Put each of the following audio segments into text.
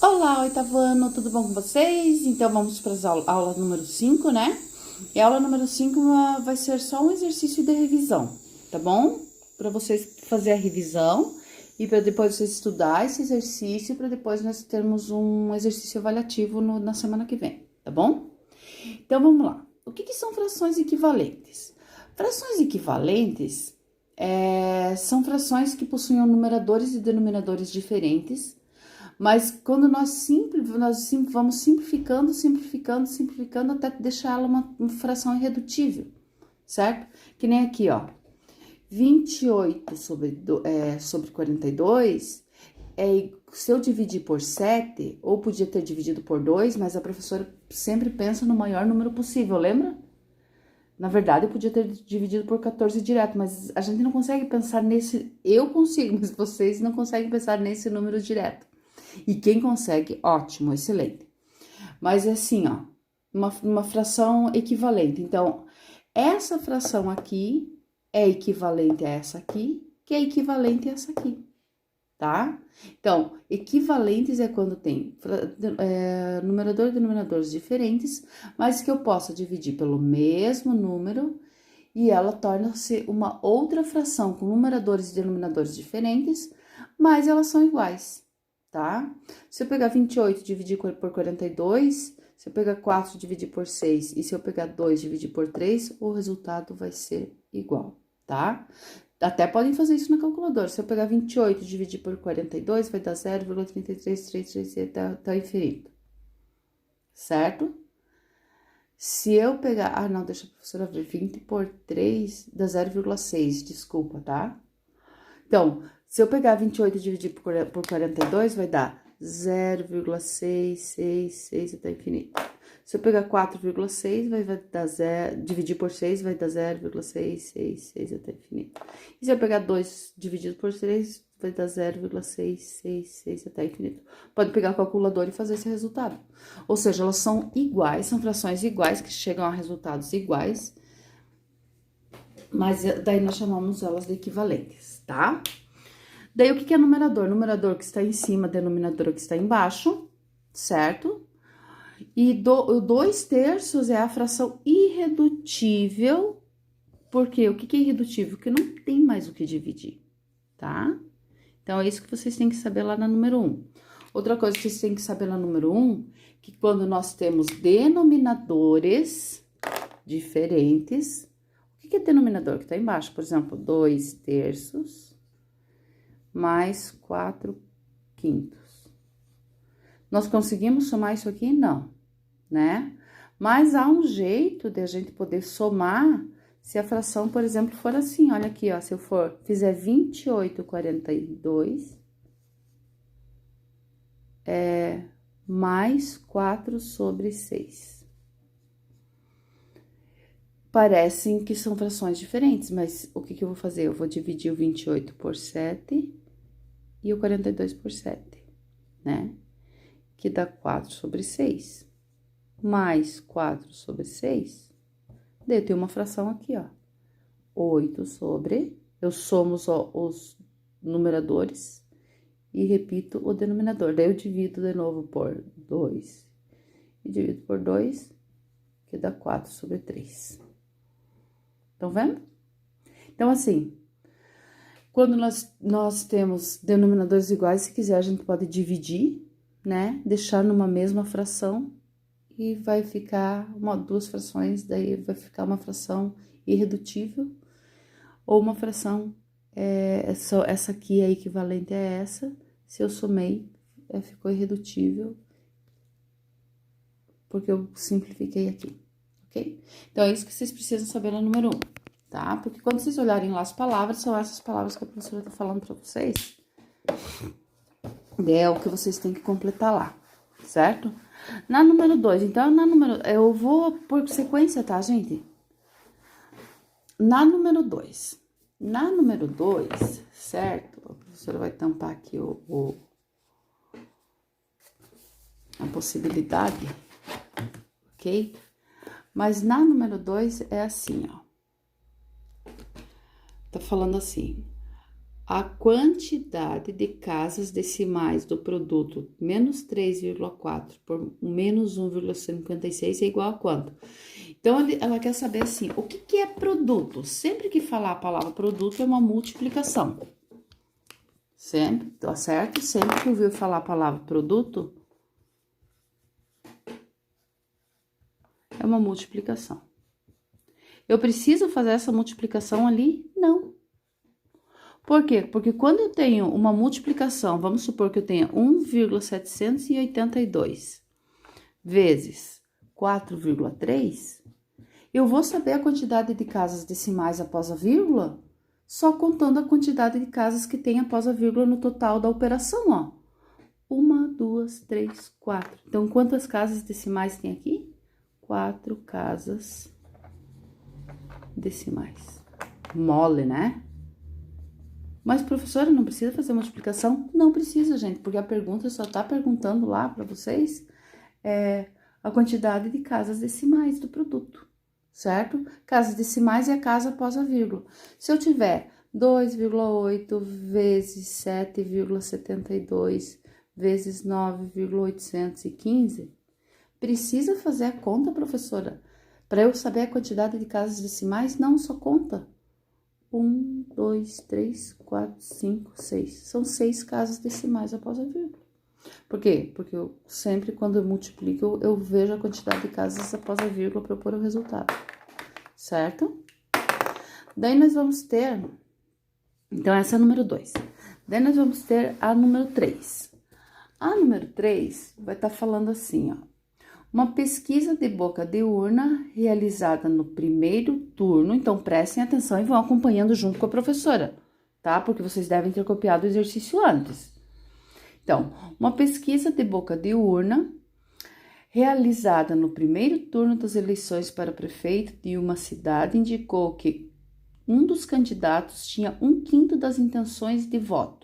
Olá, oitavo ano, tudo bom com vocês? Então vamos para a aula número 5, né? E a aula número 5 vai ser só um exercício de revisão, tá bom? Para vocês fazer a revisão e para depois vocês estudar esse exercício, para depois nós termos um exercício avaliativo na semana que vem, tá bom? Então vamos lá. O que são frações equivalentes? Frações equivalentes são frações que possuem numeradores e denominadores diferentes, mas quando nós vamos simplificando até deixar ela uma fração irredutível, certo? Que nem aqui, ó, 28 sobre 42, se eu dividir por 7, ou podia ter dividido por 2, mas a professora sempre pensa no maior número possível, lembra? Na verdade, eu podia ter dividido por 14 direto, mas a gente não consegue pensar nesse... Eu consigo, mas vocês não conseguem pensar nesse número direto. E quem consegue, ótimo, excelente. Mas é assim, ó, uma fração equivalente. Então, essa fração aqui é equivalente a essa aqui, que é equivalente a essa aqui, tá? Então, equivalentes é quando tem numerador e denominadores diferentes, mas que eu possa dividir pelo mesmo número e ela torna-se uma outra fração com numeradores e denominadores diferentes, mas elas são iguais, tá? Se eu pegar 28 e dividir por 42, se eu pegar 4 e dividir por 6 e se eu pegar 2 e dividir por 3, o resultado vai ser igual, tá? Até podem fazer isso no calculador. Se eu pegar 28 e dividir por 42, vai dar 0,3333 até o infinito, certo? Se eu pegar... Ah, não, deixa a professora ver. 20 por 3 dá 0,6, desculpa, tá? Então, se eu pegar 28 e dividir por 42, vai dar 0,666 até o infinito. Se eu pegar 4,6, vai dar 0, dividir por 6, vai dar 0,666 até o infinito. E se eu pegar 2 dividido por 3, vai dar 0,666 até o infinito. Pode pegar o calculador e fazer esse resultado. Ou seja, elas são iguais, são frações iguais, que chegam a resultados iguais, mas daí nós chamamos elas de equivalentes, tá? Daí, o que é numerador? Numerador que está em cima, denominador que está embaixo, certo? E 2/3 é a fração irredutível, porque o que é irredutível? Que não tem mais o que dividir, tá? Então, é isso que vocês têm que saber lá na número 1. Outra coisa que vocês têm que saber na número 1, que quando nós temos denominadores diferentes, o que é denominador? Que tá embaixo, por exemplo, 2/3 mais 4/5. Nós conseguimos somar isso aqui? Não, né? Mas há um jeito de a gente poder somar se a fração, por exemplo, for assim, olha aqui, ó, se eu fizer 28/42, mais 4/6. Parecem que são frações diferentes, mas o que eu vou fazer? Eu vou dividir o 28 por 7 e o 42 por 7, né? Que dá 4/6. Mais 4/6. Daí eu tenho uma fração aqui, ó. 8 sobre... Eu somo os numeradores e repito o denominador. Daí eu divido de novo por 2. E divido por 2, que dá 4/3. Estão vendo? Então, assim... Quando nós temos denominadores iguais, se quiser, a gente pode dividir, né? Deixar numa mesma fração e vai ficar duas frações, daí vai ficar uma fração irredutível ou uma fração, essa aqui é equivalente a essa, se eu somei, ficou irredutível, porque eu simplifiquei aqui, ok? Então, é isso que vocês precisam saber na número 1. Tá? Porque quando vocês olharem lá as palavras, são essas palavras que a professora tá falando pra vocês. É o que vocês têm que completar lá, certo? Na número 2, então, eu vou por sequência, tá, gente? Na número 2, certo? A professora vai tampar aqui a possibilidade, ok? Mas na número 2 é assim, ó. Tá falando assim, a quantidade de casas decimais do produto menos 3,4 por menos 1,56 é igual a quanto? Então, ela quer saber assim, o que é produto? Sempre que falar a palavra produto é uma multiplicação. Sempre, tá certo? Sempre que ouvir falar a palavra produto, é uma multiplicação. Eu preciso fazer essa multiplicação ali? Não. Por quê? Porque quando eu tenho uma multiplicação, vamos supor que eu tenha 1,782 vezes 4,3, eu vou saber a quantidade de casas decimais após a vírgula só contando a quantidade de casas que tem após a vírgula no total da operação, ó. 1, 2, 3, 4. Então, quantas casas decimais tem aqui? 4 casas decimais. Mole, né? Mas, professora, não precisa fazer multiplicação? Não precisa, gente, porque a pergunta só tá perguntando lá para vocês a quantidade de casas decimais do produto, certo? Casas decimais é a casa após a vírgula. Se eu tiver 2,8 vezes 7,72 vezes 9,815, precisa fazer a conta, professora? Para eu saber a quantidade de casas decimais? Não, só conta. 1, 2, 3, 4, 5, 6. São 6 casas decimais após a vírgula. Por quê? Porque eu sempre, quando eu multiplico, eu vejo a quantidade de casas após a vírgula para eu pôr o resultado. Certo? Daí nós vamos ter... Então, essa é a número 2. Daí nós vamos ter a número 3. A número 3 vai estar falando assim, ó. Uma pesquisa de boca de urna realizada no primeiro turno. Então, prestem atenção e vão acompanhando junto com a professora, tá? Porque vocês devem ter copiado o exercício antes. Então, uma pesquisa de boca de urna realizada no primeiro turno das eleições para prefeito de uma cidade indicou que um dos candidatos tinha 1/5 das intenções de voto.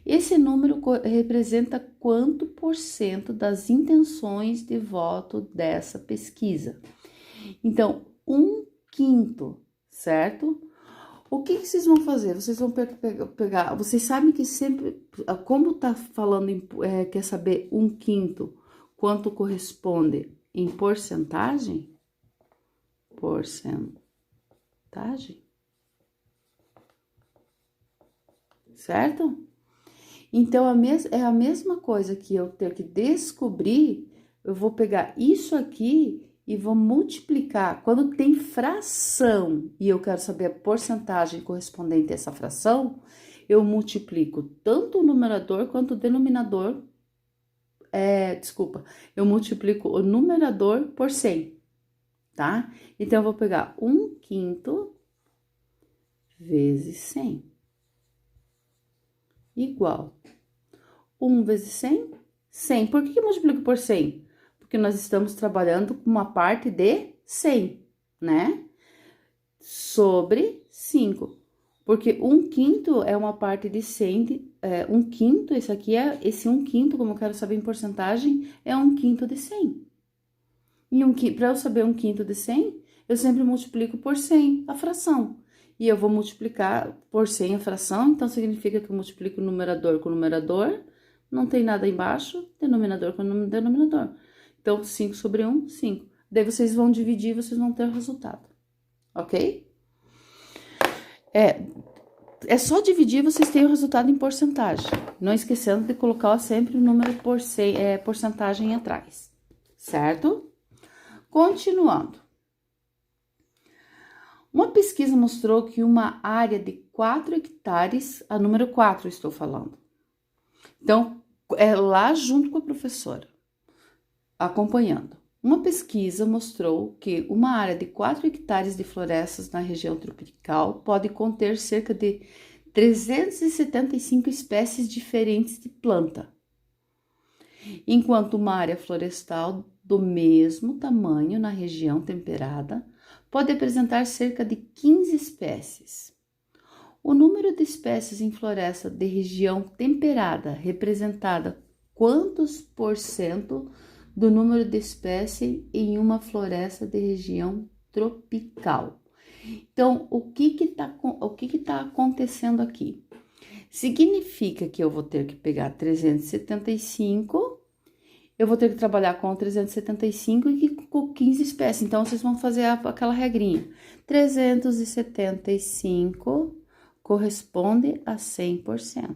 Esse número representa quanto por cento das intenções de voto dessa pesquisa? Então, 1/5, certo? O que vocês vão fazer? Vocês vão pegar... Vocês sabem que sempre... Como tá falando, quer saber 1/5, quanto corresponde em porcentagem? Porcentagem? Certo? Então, é a mesma coisa que eu ter que descobrir, eu vou pegar isso aqui e vou multiplicar. Quando tem fração e eu quero saber a porcentagem correspondente a essa fração, eu multiplico tanto o numerador quanto o denominador. Eu multiplico o numerador por 100, tá? Então, eu vou pegar 1/5 vezes 100 igual 1 vezes 100, 100. Por que eu multiplico por 100? Porque nós estamos trabalhando com uma parte de 100, né? Sobre 5. Porque 1/5 é uma parte de 100, 1/5, esse 1/5, como eu quero saber em porcentagem, é 1/5 de 100. E para eu saber 1/5 de 100, eu sempre multiplico por 100 a fração. E eu vou multiplicar por 100 a fração, então significa que eu multiplico o numerador com o numerador, não tem nada embaixo, denominador com o denominador. Então, 5 sobre 1, 5. Daí vocês vão dividir e vocês vão ter o resultado, ok? É só dividir e vocês têm o resultado em porcentagem. Não esquecendo de colocar sempre o número porcentagem atrás, certo? Continuando. Uma pesquisa mostrou que uma área de 4 hectares, a número 4 estou falando. Então, é lá junto com a professora, acompanhando. Uma pesquisa mostrou que uma área de 4 hectares de florestas na região tropical pode conter cerca de 375 espécies diferentes de planta, enquanto uma área florestal do mesmo tamanho na região temperada pode apresentar cerca de 15 espécies. O número de espécies em floresta de região temperada representada quantos por cento do número de espécies em uma floresta de região tropical? Então, o que tá acontecendo aqui? Significa que eu vou ter que pegar 375, eu vou ter que trabalhar com 375 e com 15 espécies. Então, vocês vão fazer aquela regrinha. 375 corresponde a 100%.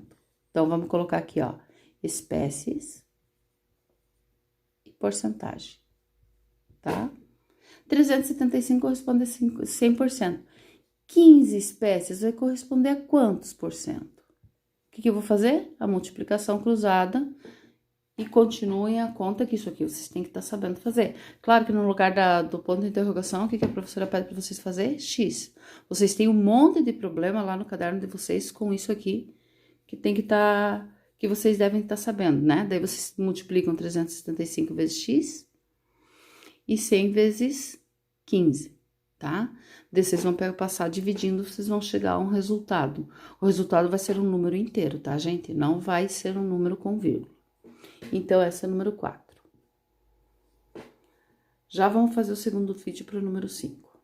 Então, vamos colocar aqui, ó, espécies e porcentagem, tá? 375 corresponde a 100%. 15 espécies vai corresponder a quantos por cento? O que eu vou fazer? A multiplicação cruzada e continuem a conta, que isso aqui vocês têm que estar sabendo fazer. Claro que no lugar do ponto de interrogação, o que a professora pede para vocês fazer? X. Vocês têm um monte de problema lá no caderno de vocês com isso aqui, que tem que estar, que vocês devem estar sabendo, né? Daí vocês multiplicam 375 vezes X e 100 vezes 15, tá? Daí vocês vão passar dividindo, vocês vão chegar a um resultado. O resultado vai ser um número inteiro, tá, gente? Não vai ser um número com vírgula. Então, essa é o número 4. Já vamos fazer o segundo vídeo para o número 5.